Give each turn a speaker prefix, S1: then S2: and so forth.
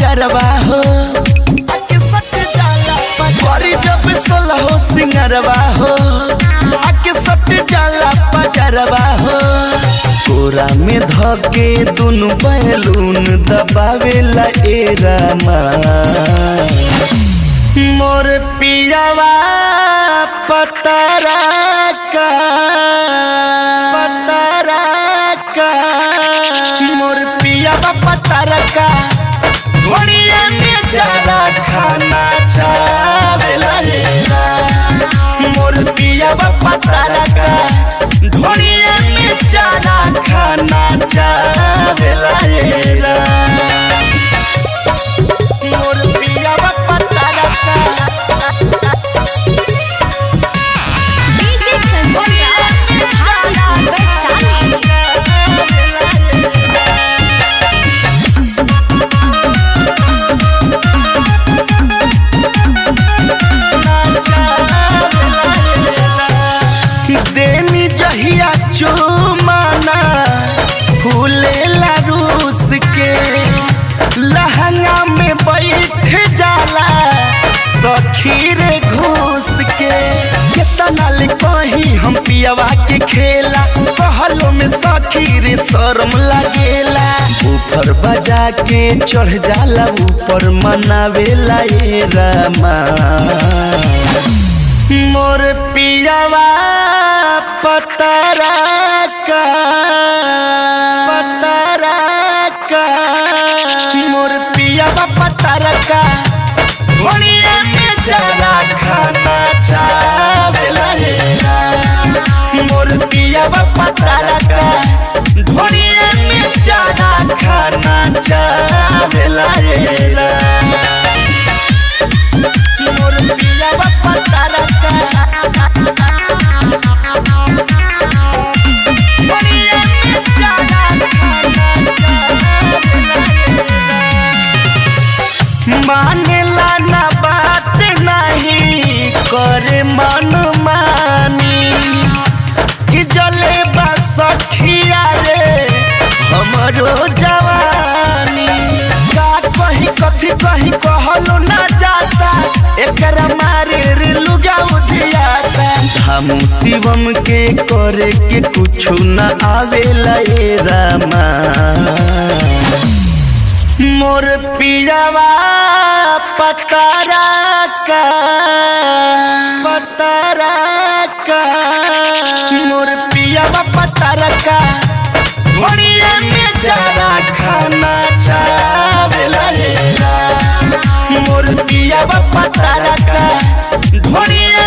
S1: पजरवा हो आके सट जाला पजरी जब सोलह हो सिंगरवा हो आके सट जाला पजरवा हो कोरा में धके दुनु बैलून दबावेला ए रामा मोर पियावा पतारा का मोर पियावा पतारा का घोड़िया में चारा खाना चावेला मोर पियावा पतारा का घोड़िया में चारा खाना चावेला मोर पियावा पतारा का देनी जहिया चुमाना फूलेला रूस के लहंगा में बैठ जाला सखी रे घूस के कितना ले कहीं हम पियवा के खेला कहलो में सखी रे शर्म लगेला ऊपर बजा के चढ़ जाला ऊपर मनावेला ए रामा मोर पियावा पतारा का मोर पियावा पतारा का घोड़िया में चारा खाना चावेला मोर पियावा पतारा का घोड़िया में चारा खाना चावेला मोर पियावा पतारा का मानेला ना बात नहीं करे मन मानी कि जले बा सखिया रे हमरो जवानी का कहीं कथी कहीं कहलो ना जाता एकरा मारे रे लुगा उधियाता हम शिवम के करे के कुछु ना आवेला ए रामा मोर पियावा पतारा का मोर पियावा पतारा का घोड़िया में चारा खाना चावेला मोर पियावा पतारा का घोड़िया